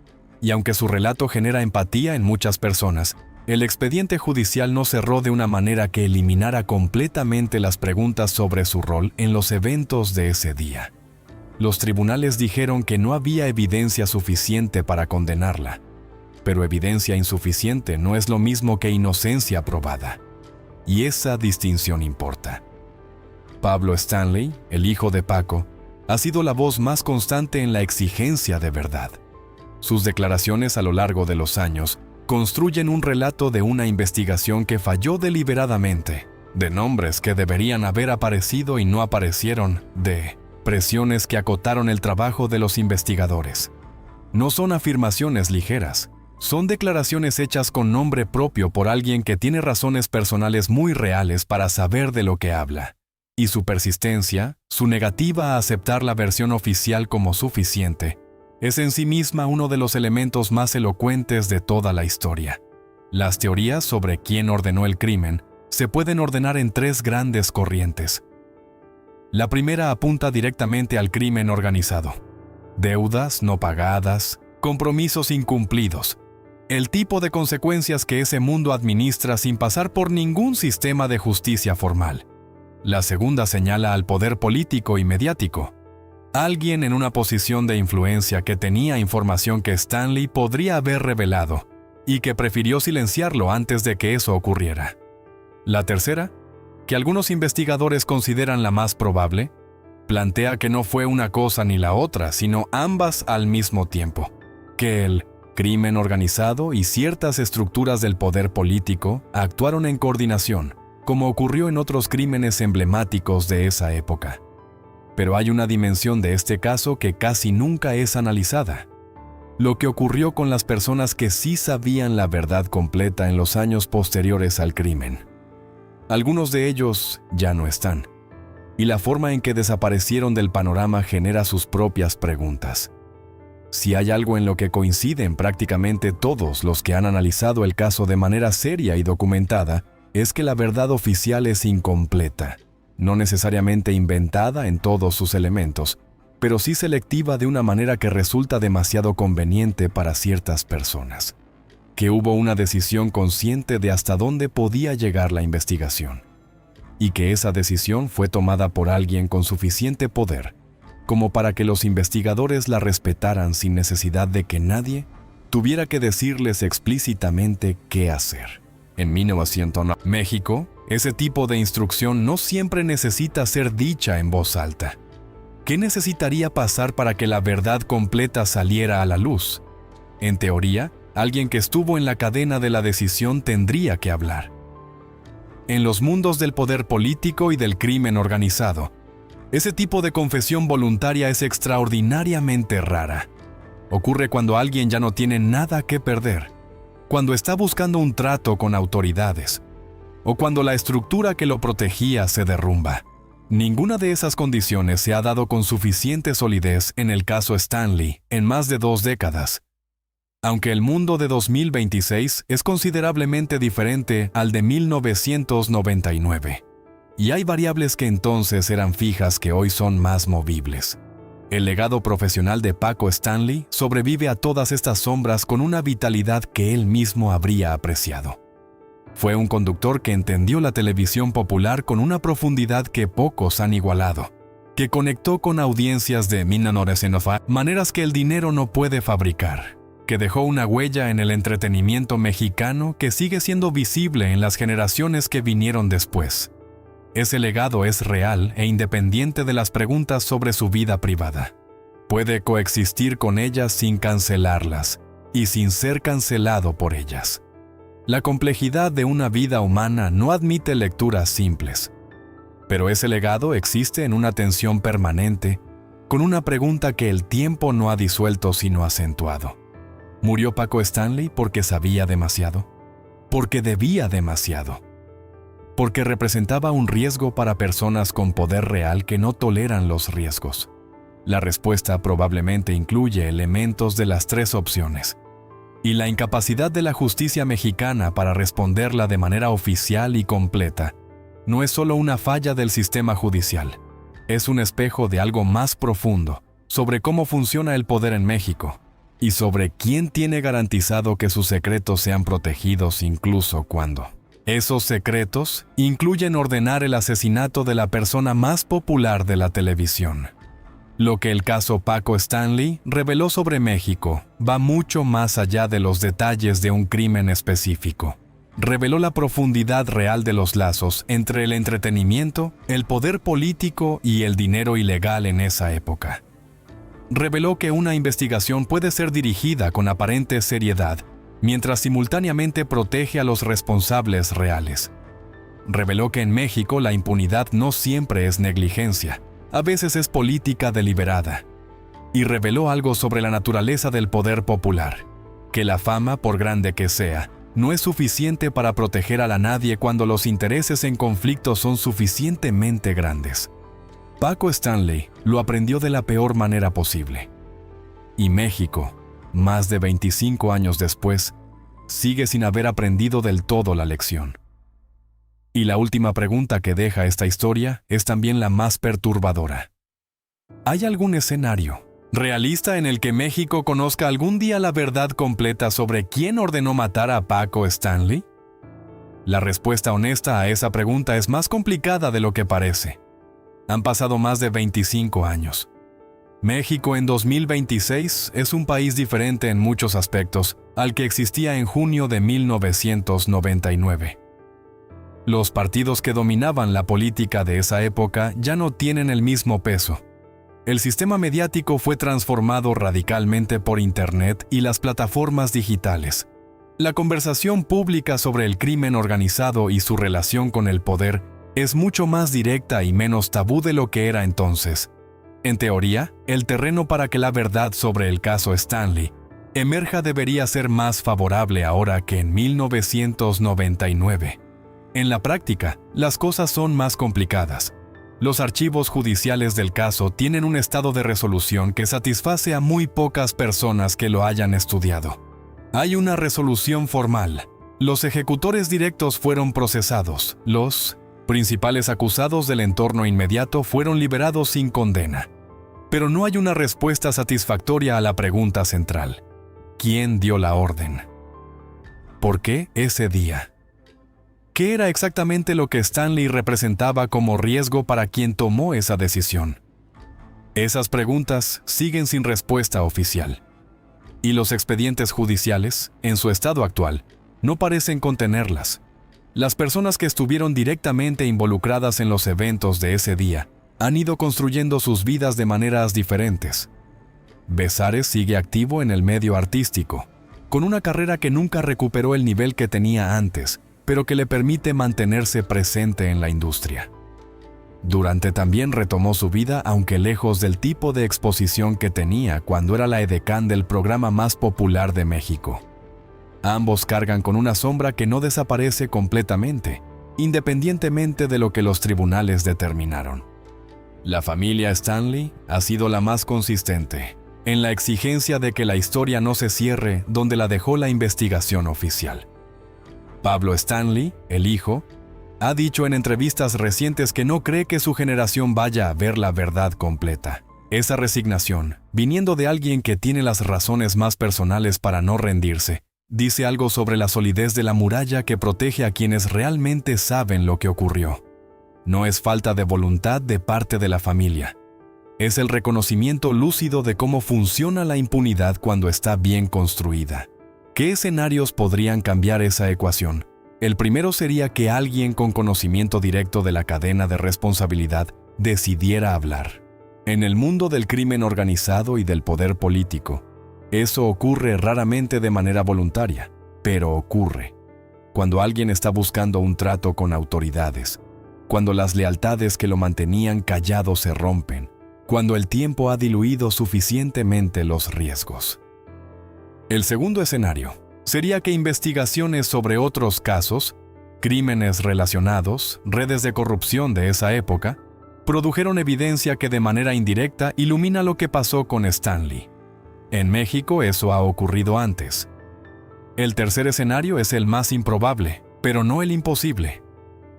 Y aunque su relato genera empatía en muchas personas, el expediente judicial no cerró de una manera que eliminara completamente las preguntas sobre su rol en los eventos de ese día. Los tribunales dijeron que no había evidencia suficiente para condenarla, pero evidencia insuficiente no es lo mismo que inocencia probada. Y esa distinción importa. Pablo Stanley, el hijo de Paco, ha sido la voz más constante en la exigencia de verdad. Sus declaraciones a lo largo de los años construyen un relato de una investigación que falló deliberadamente, de nombres que deberían haber aparecido y no aparecieron, de presiones que acotaron el trabajo de los investigadores. No son afirmaciones ligeras, son declaraciones hechas con nombre propio por alguien que tiene razones personales muy reales para saber de lo que habla. Y su persistencia, su negativa a aceptar la versión oficial como suficiente, es en sí misma uno de los elementos más elocuentes de toda la historia. Las teorías sobre quién ordenó el crimen se pueden ordenar en tres grandes corrientes. La primera apunta directamente al crimen organizado. Deudas no pagadas, compromisos incumplidos, el tipo de consecuencias que ese mundo administra sin pasar por ningún sistema de justicia formal. La segunda señala al poder político y mediático. Alguien en una posición de influencia que tenía información que Stanley podría haber revelado y que prefirió silenciarlo antes de que eso ocurriera. La tercera, que algunos investigadores consideran la más probable, plantea que no fue una cosa ni la otra, sino ambas al mismo tiempo, que el crimen organizado y ciertas estructuras del poder político actuaron en coordinación, como ocurrió en otros crímenes emblemáticos de esa época. Pero hay una dimensión de este caso que casi nunca es analizada. Lo que ocurrió con las personas que sí sabían la verdad completa en los años posteriores al crimen. Algunos de ellos ya no están, y la forma en que desaparecieron del panorama genera sus propias preguntas. Si hay algo en lo que coinciden prácticamente todos los que han analizado el caso de manera seria y documentada, es que la verdad oficial es incompleta. No necesariamente inventada en todos sus elementos, pero sí selectiva de una manera que resulta demasiado conveniente para ciertas personas. Que hubo una decisión consciente de hasta dónde podía llegar la investigación, y que esa decisión fue tomada por alguien con suficiente poder como para que los investigadores la respetaran sin necesidad de que nadie tuviera que decirles explícitamente qué hacer. En 1909, México, ese tipo de instrucción no siempre necesita ser dicha en voz alta. ¿Qué necesitaría pasar para que la verdad completa saliera a la luz? En teoría, alguien que estuvo en la cadena de la decisión tendría que hablar. En los mundos del poder político y del crimen organizado, ese tipo de confesión voluntaria es extraordinariamente rara. Ocurre cuando alguien ya no tiene nada que perder, cuando está buscando un trato con autoridades, o cuando la estructura que lo protegía se derrumba. Ninguna de esas condiciones se ha dado con suficiente solidez en el caso Stanley en más de 2 décadas. Aunque el mundo de 2026 es considerablemente diferente al de 1999, y hay variables que entonces eran fijas que hoy son más movibles. El legado profesional de Paco Stanley sobrevive a todas estas sombras con una vitalidad que él mismo habría apreciado. Fue un conductor que entendió la televisión popular con una profundidad que pocos han igualado, que conectó con audiencias de maneras que el dinero no puede fabricar, que dejó una huella en el entretenimiento mexicano que sigue siendo visible en las generaciones que vinieron después. Ese legado es real e independiente de las preguntas sobre su vida privada. Puede coexistir con ellas sin cancelarlas y sin ser cancelado por ellas. La complejidad de una vida humana no admite lecturas simples, pero ese legado existe en una tensión permanente, con una pregunta que el tiempo no ha disuelto sino acentuado. ¿Murió Paco Stanley porque sabía demasiado? ¿Porque debía demasiado? ¿Porque representaba un riesgo para personas con poder real que no toleran los riesgos? La respuesta probablemente incluye elementos de las tres opciones. Y la incapacidad de la justicia mexicana para responderla de manera oficial y completa no es solo una falla del sistema judicial, es un espejo de algo más profundo sobre cómo funciona el poder en México y sobre quién tiene garantizado que sus secretos sean protegidos incluso cuando esos secretos incluyen ordenar el asesinato de la persona más popular de la televisión. Lo que el caso Paco Stanley reveló sobre México va mucho más allá de los detalles de un crimen específico. Reveló la profundidad real de los lazos entre el entretenimiento, el poder político y el dinero ilegal en esa época. Reveló que una investigación puede ser dirigida con aparente seriedad, mientras simultáneamente protege a los responsables reales. Reveló que en México la impunidad no siempre es negligencia, a veces es política deliberada. Y reveló algo sobre la naturaleza del poder popular, que la fama, por grande que sea, no es suficiente para proteger a la nadie cuando los intereses en conflicto son suficientemente grandes. Paco Stanley lo aprendió de la peor manera posible. Y México, más de 25 años después, sigue sin haber aprendido del todo la lección. Y la última pregunta que deja esta historia es también la más perturbadora. ¿Hay algún escenario realista en el que México conozca algún día la verdad completa sobre quién ordenó matar a Paco Stanley? La respuesta honesta a esa pregunta es más complicada de lo que parece. Han pasado más de 25 años. México en 2026 es un país diferente en muchos aspectos al que existía en junio de 1999. Los partidos que dominaban la política de esa época ya no tienen el mismo peso. El sistema mediático fue transformado radicalmente por Internet y las plataformas digitales. La conversación pública sobre el crimen organizado y su relación con el poder es mucho más directa y menos tabú de lo que era entonces. En teoría, el terreno para que la verdad sobre el caso Stanley emerja debería ser más favorable ahora que en 1999. En la práctica, las cosas son más complicadas. Los archivos judiciales del caso tienen un estado de resolución que satisface a muy pocas personas que lo hayan estudiado. Hay una resolución formal. Los ejecutores directos fueron procesados. Los principales acusados del entorno inmediato fueron liberados sin condena. Pero no hay una respuesta satisfactoria a la pregunta central. ¿Quién dio la orden? ¿Por qué ese día? ¿Qué era exactamente lo que Stanley representaba como riesgo para quien tomó esa decisión? Esas preguntas siguen sin respuesta oficial. Y los expedientes judiciales, en su estado actual, no parecen contenerlas. Las personas que estuvieron directamente involucradas en los eventos de ese día han ido construyendo sus vidas de maneras diferentes. Besares sigue activo en el medio artístico, con una carrera que nunca recuperó el nivel que tenía antes, pero que le permite mantenerse presente en la industria. Durante también retomó su vida, aunque lejos del tipo de exposición que tenía cuando era la edecán del programa más popular de México. Ambos cargan con una sombra que no desaparece completamente, independientemente de lo que los tribunales determinaron. La familia Stanley ha sido la más consistente. en la exigencia de que la historia no se cierre donde la dejó la investigación oficial. Pablo Stanley, el hijo, ha dicho en entrevistas recientes que no cree que su generación vaya a ver la verdad completa. Esa resignación, viniendo de alguien que tiene las razones más personales para no rendirse, dice algo sobre la solidez de la muralla que protege a quienes realmente saben lo que ocurrió. No es falta de voluntad de parte de la familia. Es el reconocimiento lúcido de cómo funciona la impunidad cuando está bien construida. ¿Qué escenarios podrían cambiar esa ecuación? El primero sería que alguien con conocimiento directo de la cadena de responsabilidad decidiera hablar. En el mundo del crimen organizado y del poder político, eso ocurre raramente de manera voluntaria, pero ocurre. Cuando alguien está buscando un trato con autoridades, cuando las lealtades que lo mantenían callado se rompen, cuando el tiempo ha diluido suficientemente los riesgos. El segundo escenario sería que investigaciones sobre otros casos, crímenes relacionados, redes de corrupción de esa época, produjeron evidencia que de manera indirecta ilumina lo que pasó con Stanley. En México eso ha ocurrido antes. El tercer escenario es el más improbable, pero no el imposible.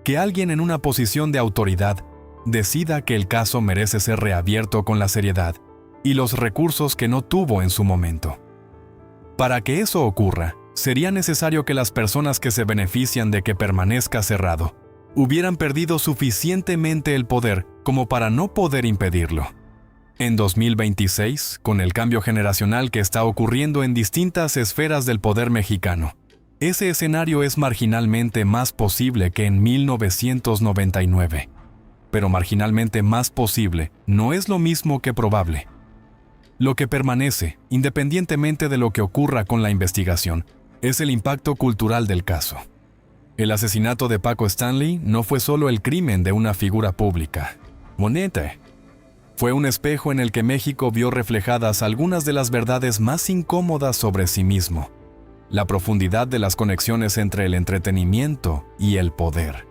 Que alguien en una posición de autoridad decida que el caso merece ser reabierto con la seriedad y los recursos que no tuvo en su momento. Para que eso ocurra, sería necesario que las personas que se benefician de que permanezca cerrado hubieran perdido suficientemente el poder como para no poder impedirlo. En 2026, con el cambio generacional que está ocurriendo en distintas esferas del poder mexicano, ese escenario es marginalmente más posible que en 1999. Pero marginalmente más posible no es lo mismo que probable. Lo que permanece, independientemente de lo que ocurra con la investigación, es el impacto cultural del caso. El asesinato de Paco Stanley no fue solo el crimen de una figura pública. Monete. Fue un espejo en el que México vio reflejadas algunas de las verdades más incómodas sobre sí mismo. La profundidad de las conexiones entre el entretenimiento y el poder.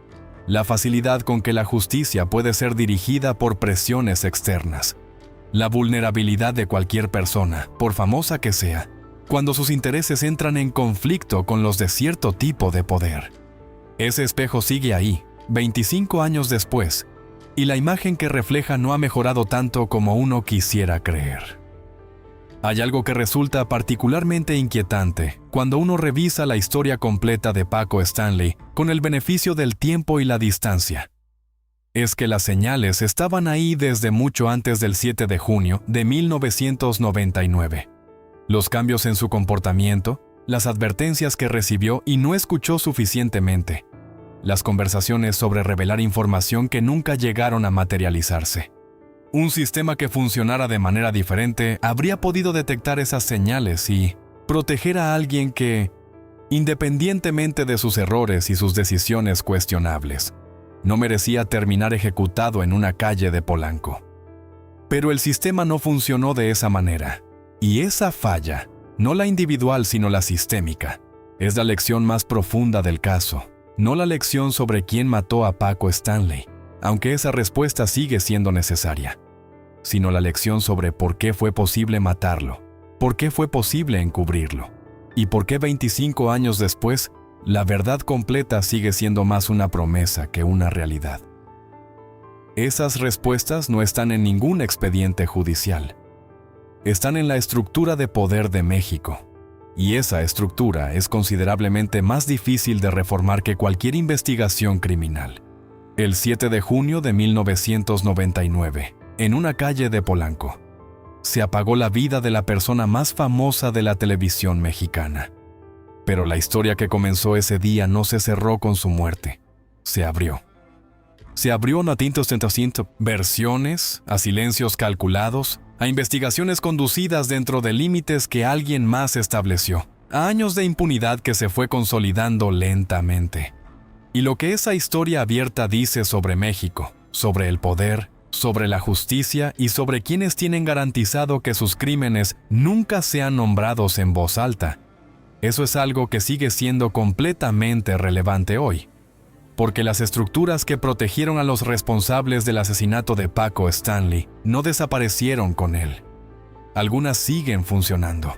La facilidad con que la justicia puede ser dirigida por presiones externas. La vulnerabilidad de cualquier persona, por famosa que sea, cuando sus intereses entran en conflicto con los de cierto tipo de poder. Ese espejo sigue ahí, 25 años después, y la imagen que refleja no ha mejorado tanto como uno quisiera creer. Hay algo que resulta particularmente inquietante cuando uno revisa la historia completa de Paco Stanley con el beneficio del tiempo y la distancia. Es que las señales estaban ahí desde mucho antes del 7 de junio de 1999. Los cambios en su comportamiento, las advertencias que recibió y no escuchó suficientemente, las conversaciones sobre revelar información que nunca llegaron a materializarse. Un sistema que funcionara de manera diferente habría podido detectar esas señales y proteger a alguien que, independientemente de sus errores y sus decisiones cuestionables, no merecía terminar ejecutado en una calle de Polanco. Pero el sistema no funcionó de esa manera, y esa falla, no la individual sino la sistémica, es la lección más profunda del caso, no la lección sobre quién mató a Paco Stanley, aunque esa respuesta sigue siendo necesaria, sino la lección sobre por qué fue posible matarlo, por qué fue posible encubrirlo, y por qué 25 años después, la verdad completa sigue siendo más una promesa que una realidad. Esas respuestas no están en ningún expediente judicial. Están en la estructura de poder de México, y esa estructura es considerablemente más difícil de reformar que cualquier investigación criminal. El 7 de junio de 1999, en una calle de Polanco, se apagó la vida de la persona más famosa de la televisión mexicana. Pero la historia que comenzó ese día no se cerró con su muerte. Se abrió. Se abrió a tintos versiones, a silencios calculados, a investigaciones conducidas dentro de límites que alguien más estableció, a años de impunidad que se fue consolidando lentamente. Y lo que esa historia abierta dice sobre México, sobre el poder, sobre la justicia y sobre quienes tienen garantizado que sus crímenes nunca sean nombrados en voz alta, eso es algo que sigue siendo completamente relevante hoy, porque las estructuras que protegieron a los responsables del asesinato de Paco Stanley no desaparecieron con él. Algunas siguen funcionando.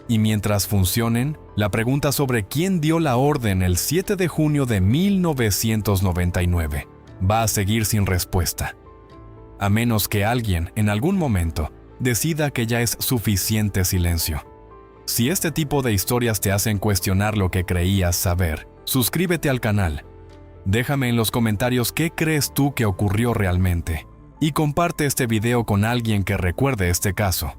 Y mientras funcionen, la pregunta sobre quién dio la orden el 7 de junio de 1999 va a seguir sin respuesta. A menos que alguien, en algún momento, decida que ya es suficiente silencio. Si este tipo de historias te hacen cuestionar lo que creías saber, suscríbete al canal. Déjame en los comentarios qué crees tú que ocurrió realmente. Y comparte este video con alguien que recuerde este caso.